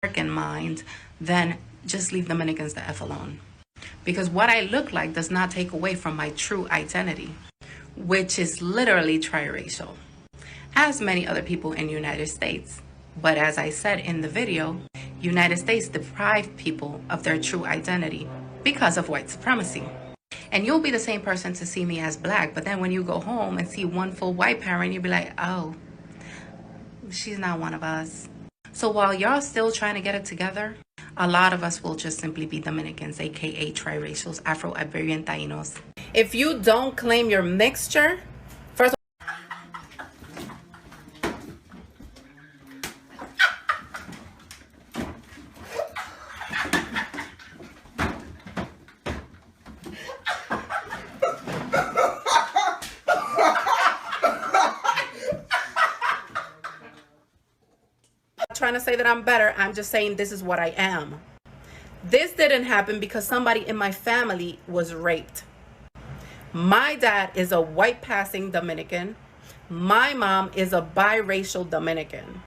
American mind, then just leave Dominicans the F alone. Because what I look like does not take away from my true identity, which is literally triracial, as many other people in the United States. But as I said in the video, United States deprived people of their true identity because of white supremacy. And you'll be the same person to see me as black, but then when you go home and see one full white parent, you'll be like, oh, she's not one of us. So while y'all still trying to get it together, a lot of us will just simply be Dominicans, aka triracials, Afro-Iberian Tainos. If you don't claim your mixture, first trying to say that I'm better, I'm just saying this is what I am. This didn't happen because somebody in my family was raped. My dad is a white passing Dominican. My mom is a biracial Dominican.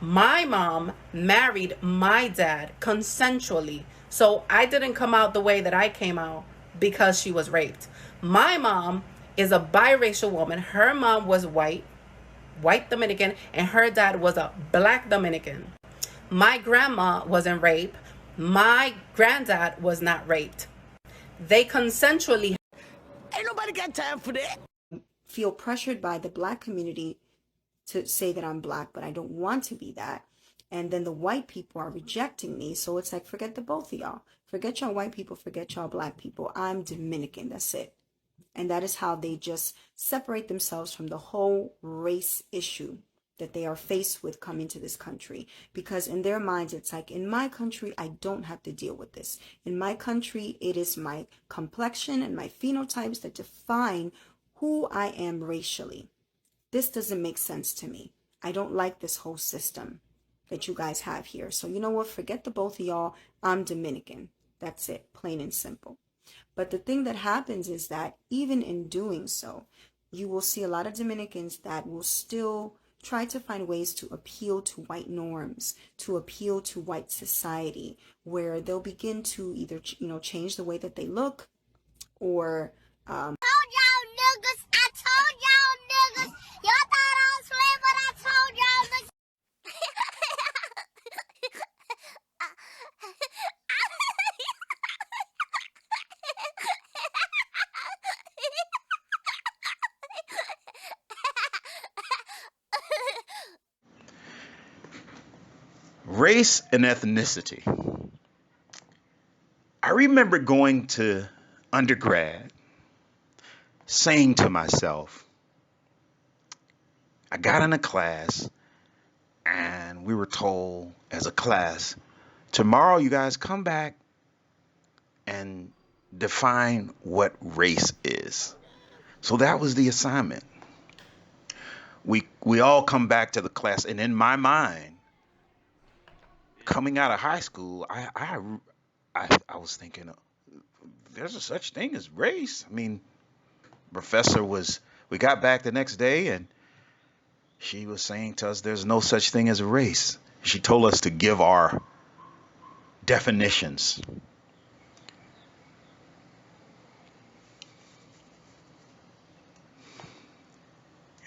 My mom married my dad consensually. So I didn't come out the way that I came out because she was raped. My mom is a biracial woman. Her mom was white Dominican, and her dad was a black Dominican. My grandma wasn't raped. My granddad was not raped. They consensually. Ain't nobody got time for that. Feel pressured by the black community to say that I'm black, but I don't want to be that. And then the white people are rejecting me. So it's like, forget the both of y'all. Forget y'all white people, forget y'all black people. I'm Dominican, that's it. And that is how they just separate themselves from the whole race issue that they are faced with coming to this country. Because in their minds, it's like, in my country, I don't have to deal with this. In my country, it is my complexion and my phenotypes that define who I am racially. This doesn't make sense to me. I don't like this whole system that you guys have here. So you know what? Forget the both of y'all. I'm Dominican. That's it. Plain and simple. But the thing that happens is that even in doing so, you will see a lot of Dominicans that will still try to find ways to appeal to white norms, to appeal to white society, where they'll begin to either, change the way that they look or I told y'all niggas. Y'all thought I was playing, but I told y'all niggas. Race and ethnicity. I remember going to undergrad saying to myself, I got in a class and we were told as a class, tomorrow you guys come back and define what race is. So that was the assignment. We all come back to the class, and in my mind, coming out of high school, I was thinking, there's a such thing as race. I mean, we got back the next day and she was saying to us, there's no such thing as a race. She told us to give our definitions.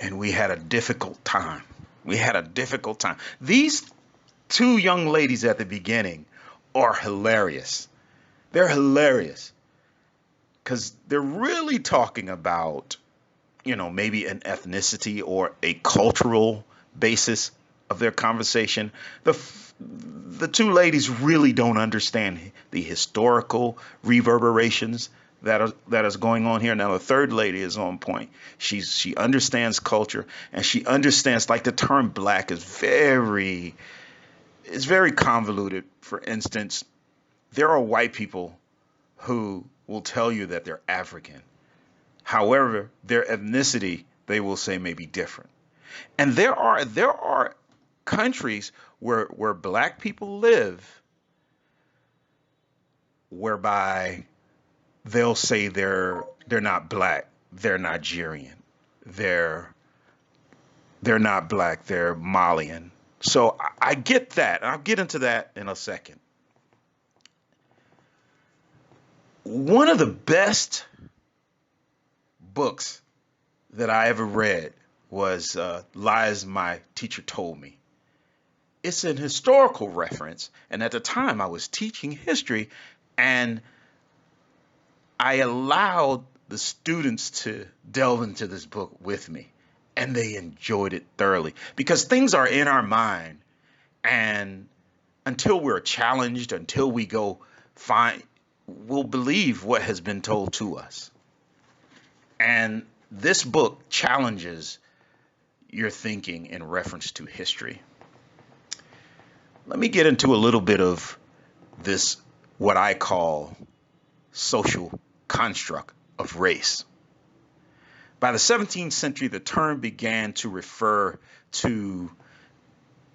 And we had a difficult time. These two young ladies at the beginning are hilarious. They're hilarious because they're really talking about, maybe an ethnicity or a cultural basis of their conversation. The two ladies really don't understand the historical reverberations that is going on here. Now the third lady is on point. She understands culture, and she understands, like, the term black is very convoluted. For instance, there are white people who will tell you that they're African. However, their ethnicity, they will say, may be different. And there are countries where black people live whereby they'll say they're not black, they're Nigerian, they're not black, they're Malian, So I get that. And I'll get into that in a second. One of the best books that I ever read was Lies My Teacher Told Me. It's an historical reference, and at the time I was teaching history, and I allowed the students to delve into this book with me, and they enjoyed it thoroughly because things are in our mind, and until we're challenged, until we go find, we'll believe what has been told to us. And this book challenges your thinking in reference to history. Let me get into a little bit of this, what I call social construct of race. By the 17th century, the term began to refer to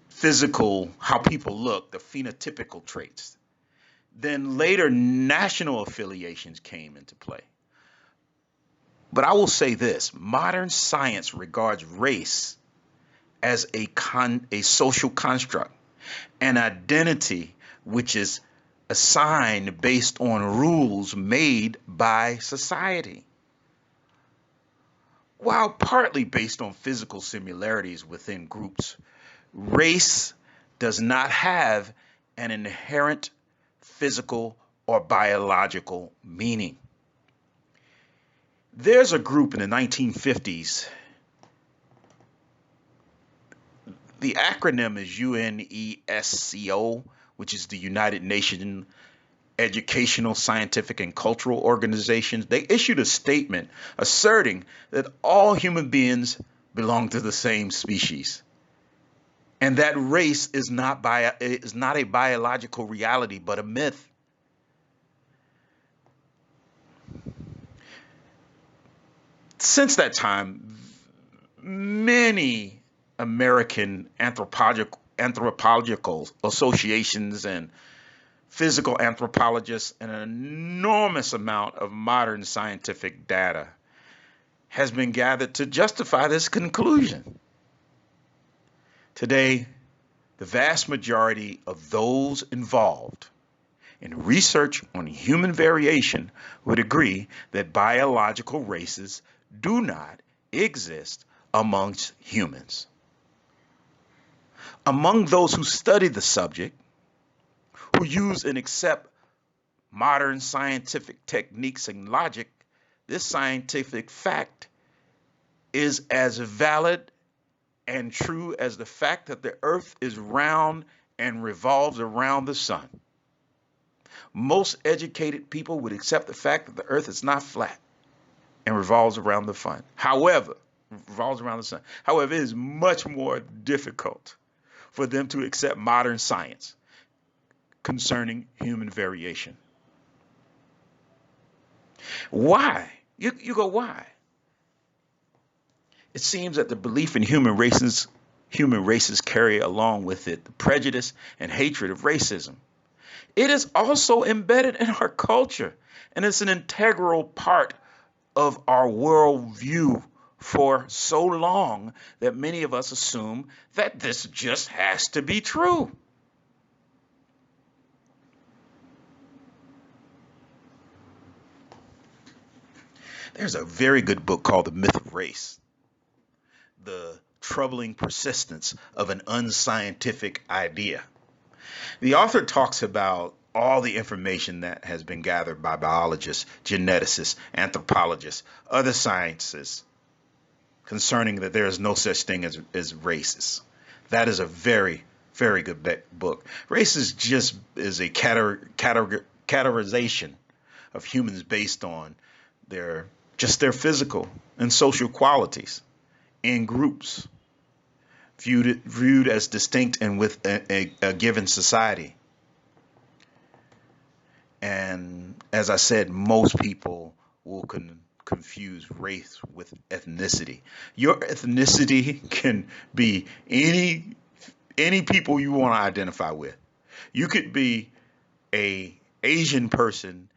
physical, how people look, the phenotypical traits. Then later, national affiliations came into play. But I will say this, modern science regards race as a social construct, an identity which is assigned based on rules made by society. While partly based on physical similarities within groups, race does not have an inherent physical or biological meaning. There's a group in the 1950s. The acronym is UNESCO, which is the United Nations Educational, Scientific, and Cultural Organizations. They issued a statement asserting that all human beings belong to the same species, and that race is not a biological reality, but a myth. Since that time, many American anthropological associations and physical anthropologists and an enormous amount of modern scientific data has been gathered to justify this conclusion. Today, the vast majority of those involved in research on human variation would agree that biological races do not exist amongst humans. Among those who study the subject, who use and accept modern scientific techniques and logic, this scientific fact is as valid and true as the fact that the earth is round and revolves around the sun. Most educated people would accept the fact that the earth is not flat and revolves around the sun. However, it is much more difficult for them to accept modern science concerning human variation. Why? You go, why? It seems that the belief in human races carry along with it the prejudice and hatred of racism. It is also embedded in our culture, and it's an integral part of our worldview for so long that many of us assume that this just has to be true. There's a very good book called The Myth of Race, the troubling persistence of an unscientific idea. The author talks about all the information that has been gathered by biologists, geneticists, anthropologists, other sciences concerning that there is no such thing as races. That is a very, very good book. Race is just a categorization of humans based on their physical and social qualities in groups, viewed as distinct and with a given society. And as I said, most people will confuse race with ethnicity. Your ethnicity can be any people you want to identify with. You could be a Asian person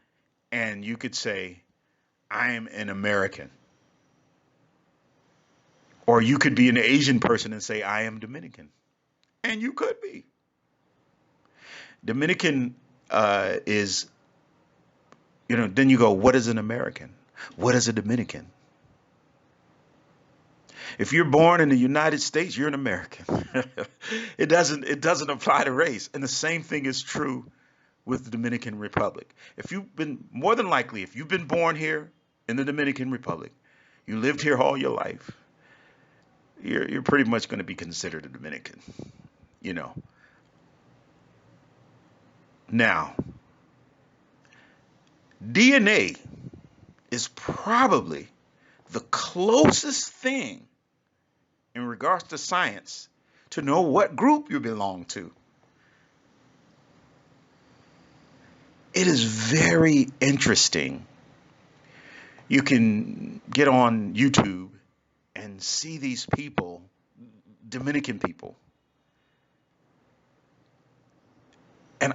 and you could say, I am an American. Or you could be an Asian person and say, I am Dominican. And you could be. Dominican is, then you go, what is an American? What is a Dominican? If you're born in the United States, you're an American. It doesn't apply to race. And the same thing is true with the Dominican Republic. More than likely, if you've been born here in the Dominican Republic, you lived here all your life, you're pretty much going to be considered a Dominican, you know. Now, DNA is probably the closest thing in regards to science to know what group you belong to. It is very interesting. You can get on YouTube and see these people, Dominican people. And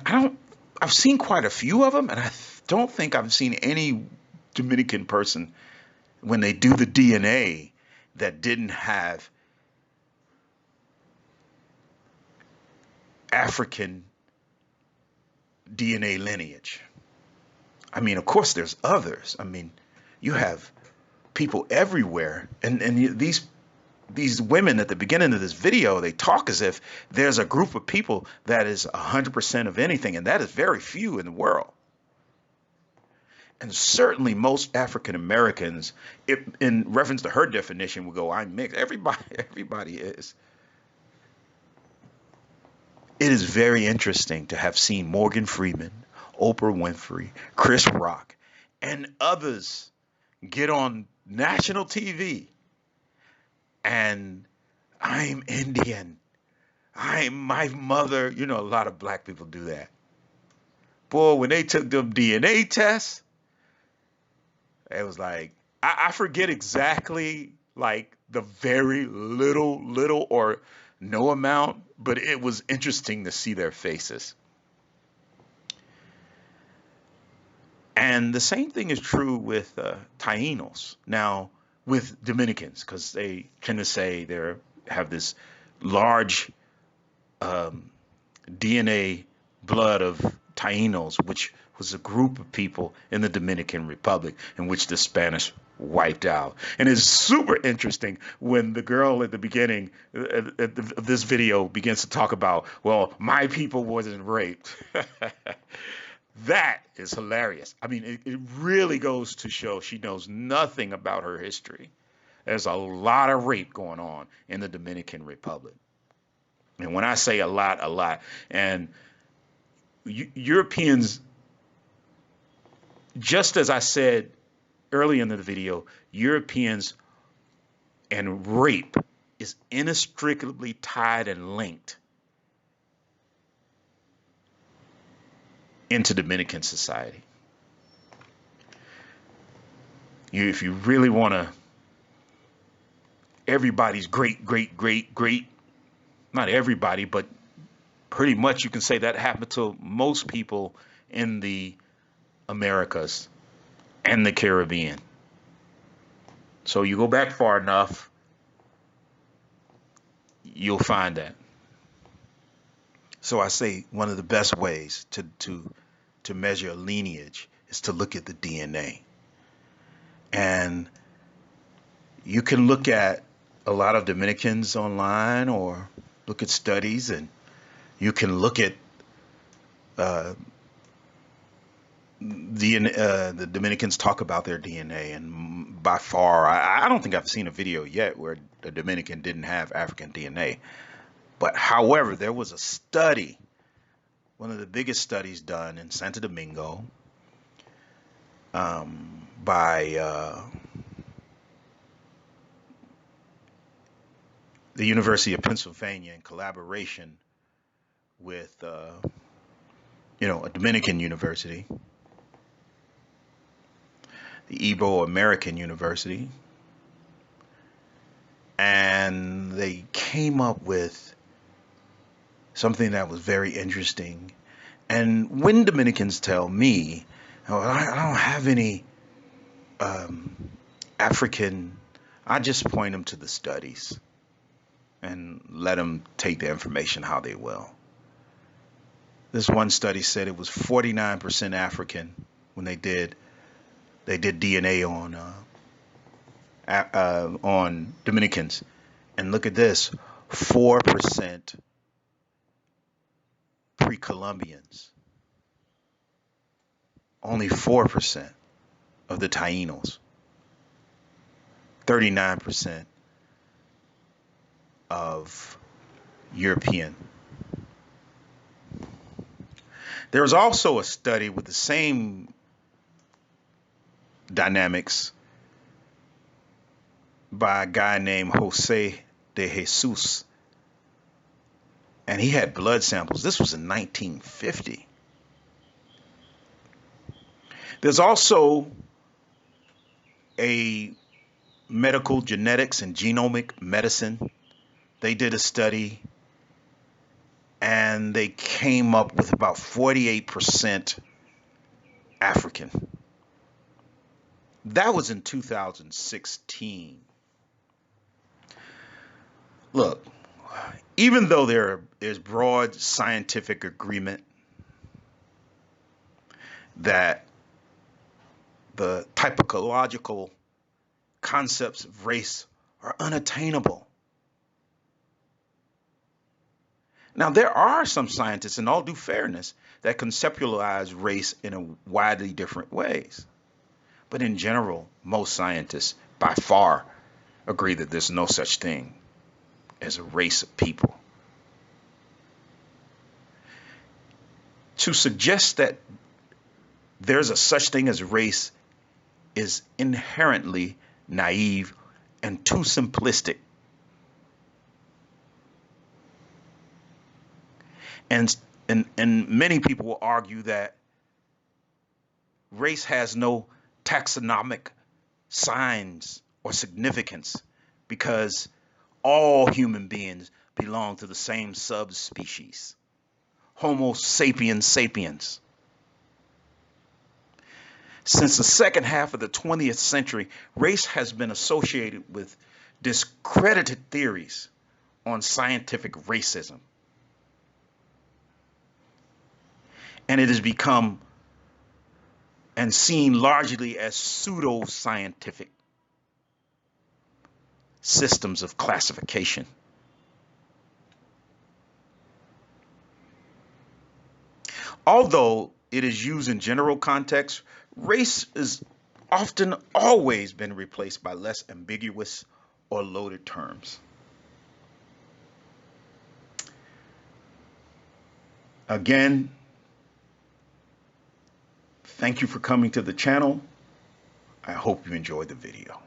I've seen quite a few of them, and I don't think I've seen any Dominican person when they do the DNA that didn't have African DNA lineage. I mean, of course, there's others. I mean, you have people everywhere, and these women at the beginning of this video, they talk as if there's a group of people that is 100% of anything, and that is very few in the world. And certainly most African Americans, in reference to her definition, will go, I'm mixed. Everybody is. It is very interesting to have seen Morgan Freeman, Oprah Winfrey, Chris Rock, and others get on national TV and I'm Indian. My mother, a lot of black people do that. Boy, when they took them DNA tests, it was like, I forget exactly like the very little or no amount, but it was interesting to see their faces. And the same thing is true with Tainos. Now, with Dominicans, because they tend to say they have this large DNA blood of Tainos, which was a group of people in the Dominican Republic in which the Spanish wiped out. And it's super interesting when the girl at the beginning of this video begins to talk about, well, my people wasn't raped. That is hilarious. I mean, it really goes to show she knows nothing about her history. There's a lot of rape going on in the Dominican Republic. And when I say a lot. And Europeans, just as I said early in the video, Europeans and rape is inextricably tied and linked into Dominican society. If you really want to, everybody's great, not everybody, but pretty much you can say that happened to most people in the Americas and the Caribbean. So you go back far enough, you'll find that. So I say one of the best ways to measure a lineage is to look at the DNA. And you can look at a lot of Dominicans online or look at studies, and you can look at the Dominicans talk about their DNA, and by far, I don't think I've seen a video yet where a Dominican didn't have African DNA. But however, there was a study, one of the biggest studies done in Santo Domingo by the University of Pennsylvania in collaboration with a Dominican university, the Ibero-American University, and they came up with something that was very interesting. And when Dominicans tell me, oh, I don't have any African, I just point them to the studies. and let them take the information how they will. This one study said it was 49% African when they did DNA on Dominicans, and look at this, 4% pre-Columbians, only 4% of the Tainos, 39% of European. There was also a study with the same dynamics by a guy named Jose de Jesus, and he had blood samples. This was in 1950. There's also a medical genetics and genomic medicine. They did a study and they came up with about 48% African. That was in 2016. Look, even though there is broad scientific agreement that the typological concepts of race are unattainable. Now, there are some scientists, in all due fairness, that conceptualize race in a widely different ways. But in general, most scientists by far agree that there's no such thing as a race of people. To suggest that there's a such thing as race is inherently naive and too simplistic. And many people will argue that race has no taxonomic signs or significance because all human beings belong to the same subspecies, Homo sapiens sapiens. Since the second half of the 20th century, race has been associated with discredited theories on scientific racism. And it has become and seen largely as pseudo-scientific systems of classification. Although it is used in general context, race has often always been replaced by less ambiguous or loaded terms. Again, thank you for coming to the channel. I hope you enjoyed the video.